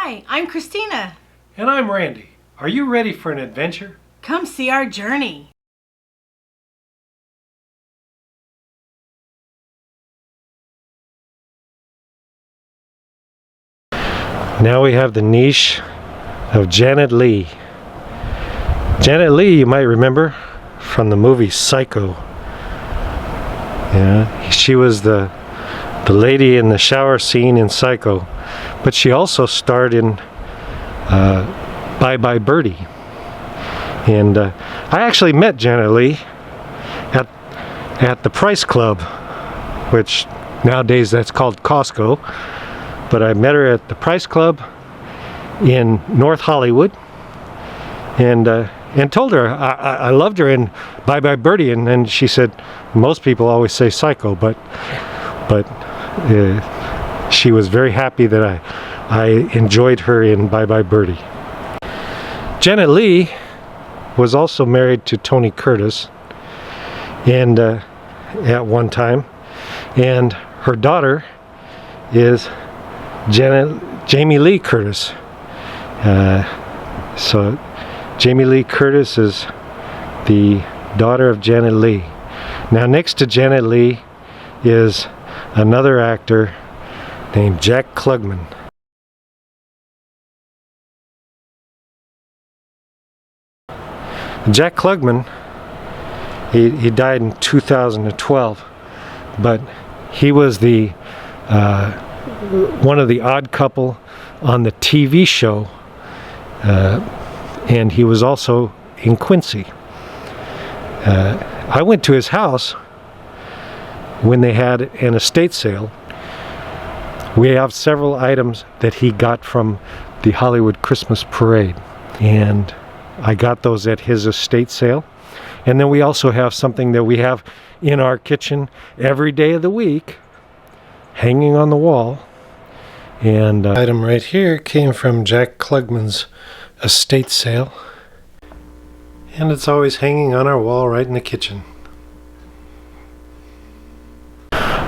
Hi, I'm Christina. And I'm Randy. Are you ready for an adventure? Come see our journey. Now we have the niche of Janet Leigh. Janet Leigh, you might remember from the movie Psycho. Yeah, she was the lady in the shower scene in Psycho, but she also starred in Bye Bye Birdie. And I actually met Janet Leigh at the Price Club, which nowadays that's called Costco. But I met her at the Price Club in North Hollywood, and told her I loved her in Bye Bye Birdie, and then she said most people always say Psycho, but she was very happy that I enjoyed her in Bye Bye Birdie. Janet Leigh was also married to Tony Curtis, and at one time, and her daughter is Jamie Lee Curtis. So Jamie Lee Curtis is the daughter of Janet Leigh. Now next to Janet Leigh is another actor named Jack Klugman. Jack Klugman, he died in 2012, but he was the one of the odd couple on the TV show, and he was also in Quincy. I went to his house when they had an estate sale. We have several items that he got from the Hollywood Christmas Parade, and I got those at his estate sale. And then we also have something that we have in our kitchen every day of the week, hanging on the wall. And the item right here came from Jack Klugman's estate sale, and it's always hanging on our wall right in the kitchen.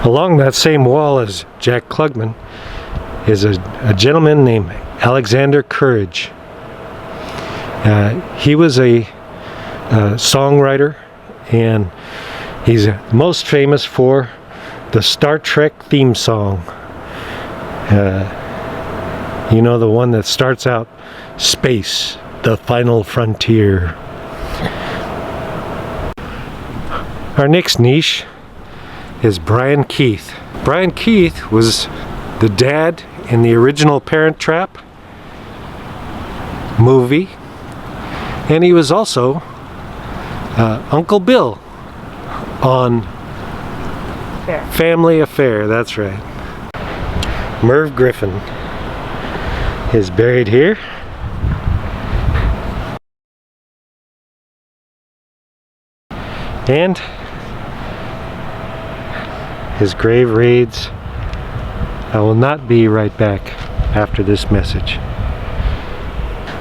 Along that same wall as Jack Klugman is a gentleman named Alexander Courage. He was a songwriter, and he's most famous for the Star Trek theme song. You know, the one that starts out, "Space, the final frontier." Our next niche is Brian Keith. Brian Keith was the dad in the original Parent Trap movie, and he was also Uncle Bill on Family Affair. That's right. Merv Griffin is buried here. And his grave reads, "I will not be right back after this message."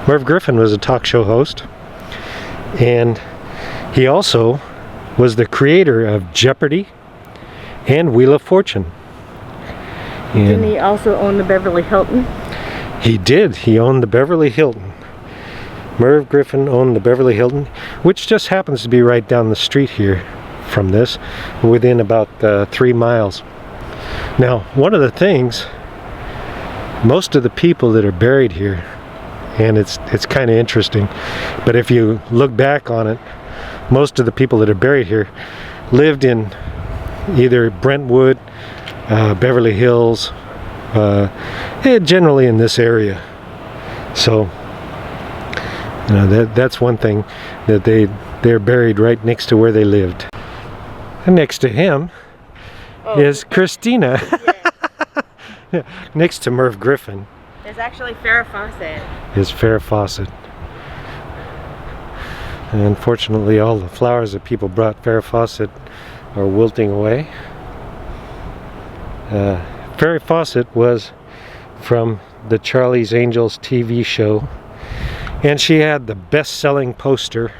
Merv Griffin was a talk show host, and he also was the creator of Jeopardy and Wheel of Fortune. And didn't he also own the Beverly Hilton? He did. He owned the Beverly Hilton. Merv Griffin owned the Beverly Hilton, which just happens to be right down the street here from this, within about 3 miles. Now, one of the things, most of the people that are buried here, and it's kind of interesting, but if you look back on it, most of the people that are buried here lived in either Brentwood, Beverly Hills, generally in this area. So you know, that's one thing, that they're buried right next to where they lived. And next to him is Christina. Yeah. Next to Merv Griffin There's actually Farrah Fawcett. is Farrah Fawcett. And unfortunately, all the flowers that people brought Farrah Fawcett are wilting away. Farrah Fawcett was from the Charlie's Angels TV show, and she had the best-selling poster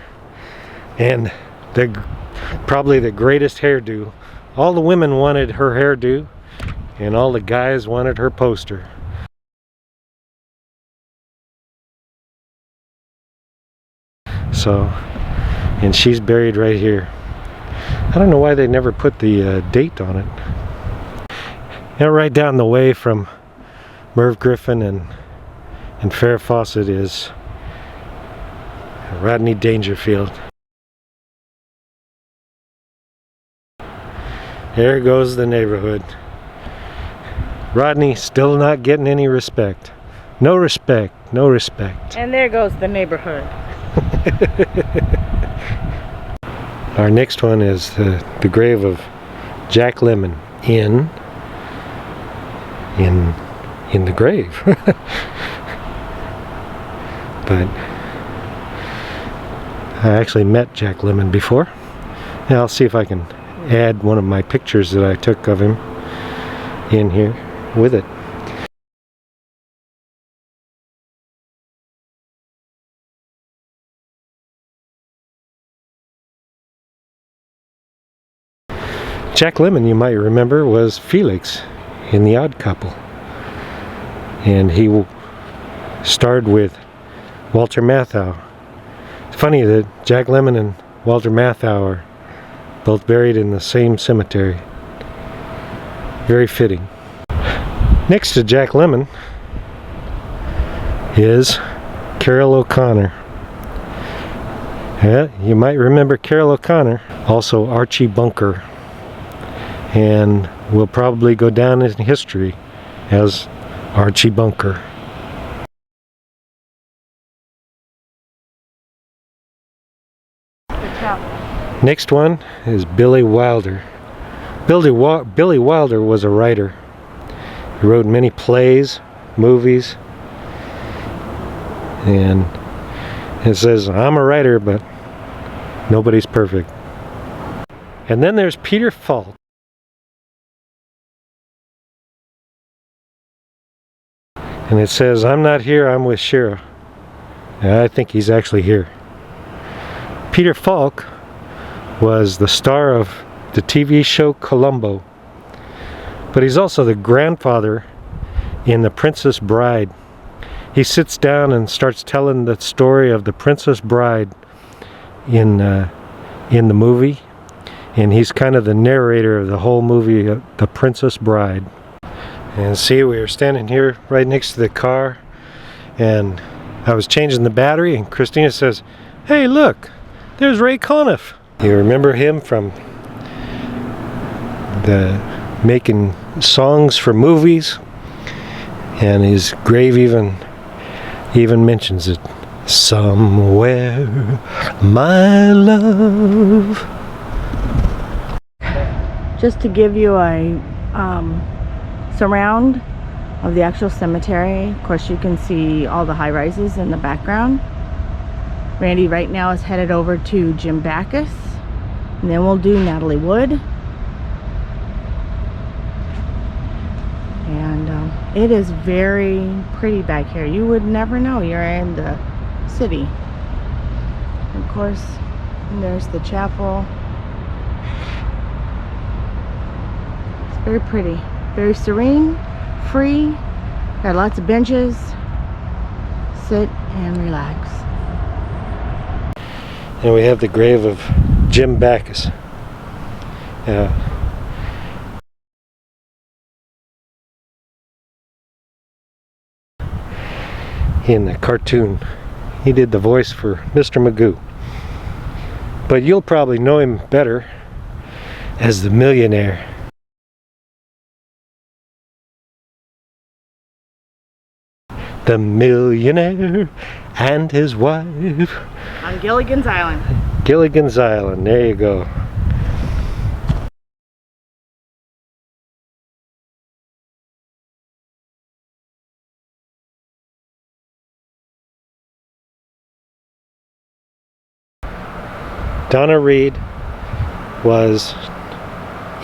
and probably the greatest hairdo. All the women wanted her hairdo, and all the guys wanted her poster. So, and she's buried right here. I don't know why they never put the date on it. Now, right down the way from Merv Griffin and Farrah Fawcett is Rodney Dangerfield. There goes the neighborhood. Rodney still not getting any respect. No respect, no respect. And there goes the neighborhood. Our next one is the grave of Jack Lemmon in the grave. But I actually met Jack Lemmon before. Now I'll see if I can add one of my pictures that I took of him in here with it. Jack Lemmon, you might remember, was Felix in The Odd Couple, and he starred with Walter Matthau. It's funny that Jack Lemmon and Walter Matthau are both buried in the same cemetery. Very fitting. Next to Jack Lemmon is Carroll O'Connor. Yeah, you might remember Carroll O'Connor. Also Archie Bunker, and will probably go down in history as Archie Bunker. Next one is Billy Wilder. Billy Wilder was a writer. He wrote many plays, movies, and it says, I'm a writer, but nobody's perfect. And then there's Peter Falk. And it says, I'm not here, I'm with Shira. And I think he's actually here. Peter Falk was the star of the TV show Columbo, but he's also the grandfather in The Princess Bride. He sits down and starts telling the story of the Princess Bride in the movie, and he's kind of the narrator of the whole movie, The Princess Bride. And see, we were standing here right next to the car, and I was changing the battery, and Christina says, hey, look, there's Ray Conniff. You remember him from the making songs for movies, and his grave even mentions it. Somewhere, my love. Just to give you a surround of the actual cemetery. Of course, you can see all the high rises in the background. Randy right now is headed over to Jim Backus, and then we'll do Natalie Wood. And it is very pretty back here. You would never know you're in the city. Of course, and there's the chapel. It's very pretty, very serene, free. Got lots of benches. Sit and relax. And we have the grave of Jim Backus. In the cartoon, he did the voice for Mr. Magoo. But you'll probably know him better as the millionaire. The millionaire and his wife. On Gilligan's Island. Gilligan's Island, there you go. Donna Reed was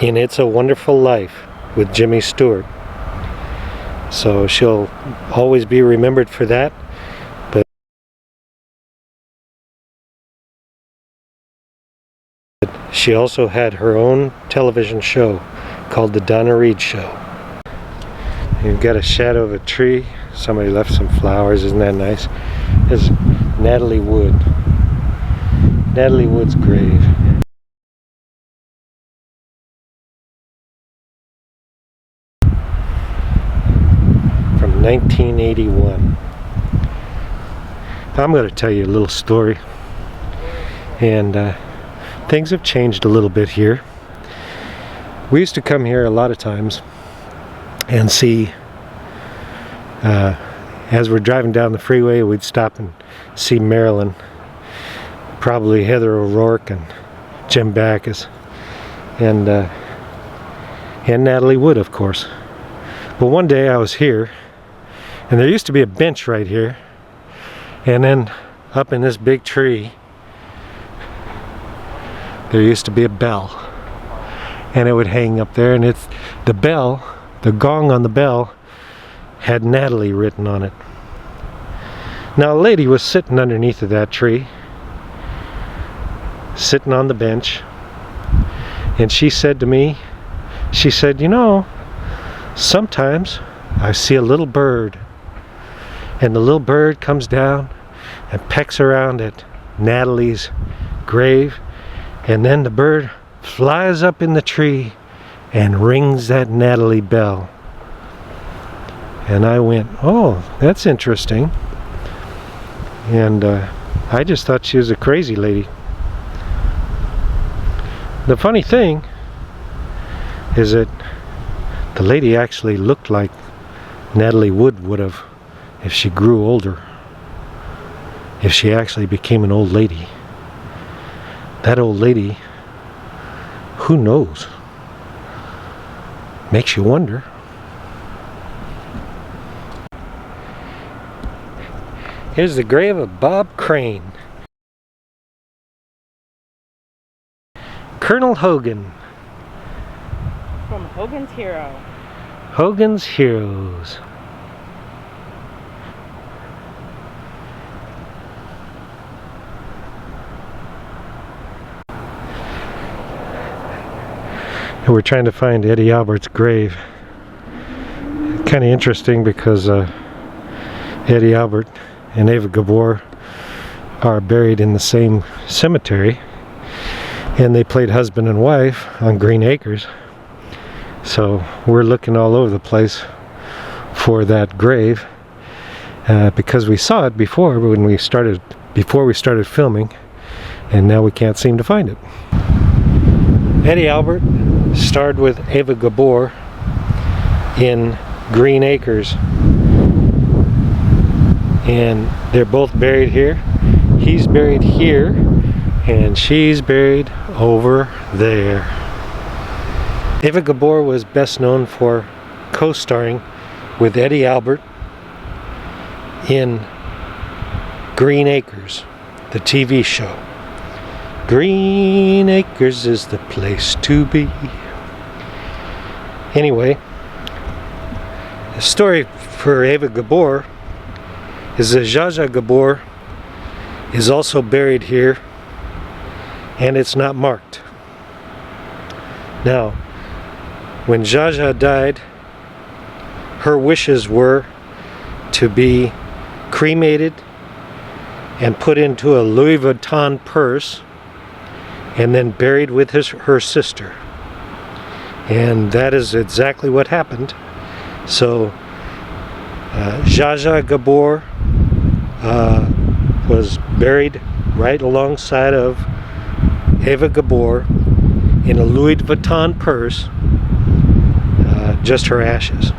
in It's a Wonderful Life with Jimmy Stewart. So she'll always be remembered for that. But she also had her own television show called The Donna Reed Show. You've got a shadow of a tree. Somebody left some flowers, isn't that nice? There's Natalie Wood. Natalie Wood's grave. From 1981. I'm going to tell you a little story. And things have changed a little bit here. We used to come here a lot of times and see, as we're driving down the freeway, we'd stop and see Marilyn, probably Heather O'Rourke and Jim Backus, and Natalie Wood, of course. But one day I was here, and there used to be a bench right here, and then up in this big tree there used to be a bell, and it would hang up there, and it's the bell, the gong on the bell had Natalie written on it. Now a lady was sitting underneath of that tree, sitting on the bench, and she said to me, she said, you know, sometimes I see a little bird, and the little bird comes down and pecks around at Natalie's grave, and then the bird flies up in the tree and rings that Natalie bell. And I went, oh, that's interesting. And I just thought she was a crazy lady. The funny thing is that the lady actually looked like Natalie Wood would have if she grew older, if she actually became an old lady. That old lady, who knows? Makes you wonder. Here's the grave of Bob Crane. Colonel Hogan. From Hogan's Hero. Hogan's Heroes. And we're trying to find Eddie Albert's grave. Kind of interesting because Eddie Albert and Eva Gabor are buried in the same cemetery, and they played husband and wife on Green Acres. So we're looking all over the place for that grave because we saw it before when we started filming, and now we can't seem to find it. Eddie Albert starred with Eva Gabor in Green Acres, and they're both buried here. He's buried here and she's buried over there. Eva Gabor was best known for co-starring with Eddie Albert in Green Acres, the TV show. Green Acres is the place to be. Anyway, the story for Eva Gabor is that Zsa Zsa Gabor is also buried here, and it's not marked. Now, when Zsa Zsa died, her wishes were to be cremated and put into a Louis Vuitton purse and then buried with her sister. And that is exactly what happened. So Zsa Zsa Gabor was buried right alongside of Eva Gabor in a Louis Vuitton purse, just her ashes.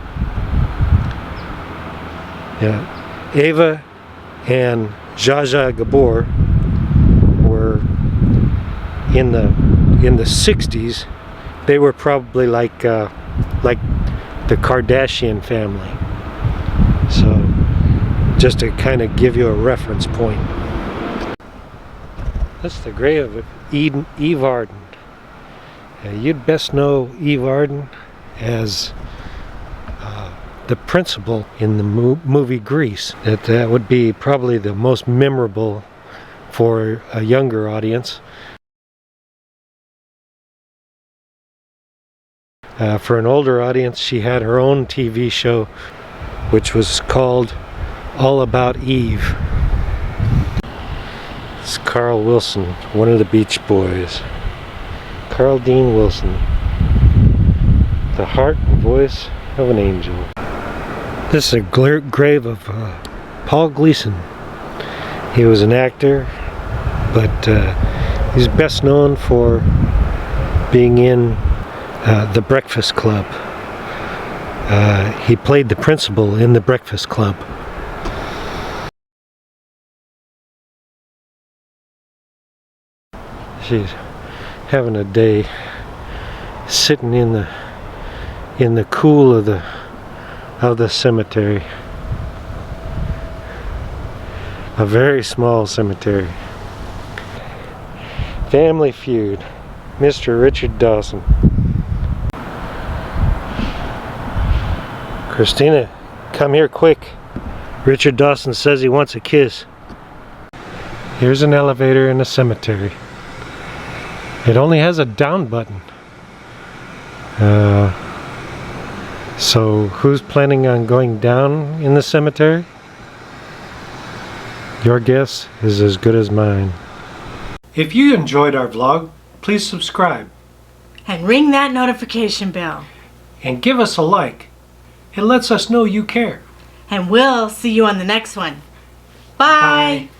Yeah. Eva and Zsa Zsa Gabor were in the 60s. They were probably like the Kardashian family. So just to kind of give you a reference point. That's the grave of Eve Arden. You'd best know Eve Arden as the principal in the movie Grease. That would be probably the most memorable for a younger audience. For an older audience, she had her own TV show which was called All About Eve. It's Carl Wilson, one of the Beach Boys. Carl Dean Wilson. The heart and voice of an angel. This is a grave of Paul Gleason. He was an actor, but he's best known for being in The Breakfast Club. He played the principal in The Breakfast Club. She's having a day sitting in the cool of the cemetery. A very small cemetery. Family Feud. Mr. Richard Dawson. Christina, come here quick. Richard Dawson says he wants a kiss. Here's an elevator in a cemetery. It only has a down button. So who's planning on going down in the cemetery? Your guess is as good as mine. If you enjoyed our vlog, please subscribe. And ring that notification bell. And give us a like. It lets us know you care. And we'll see you on the next one. Bye. Bye.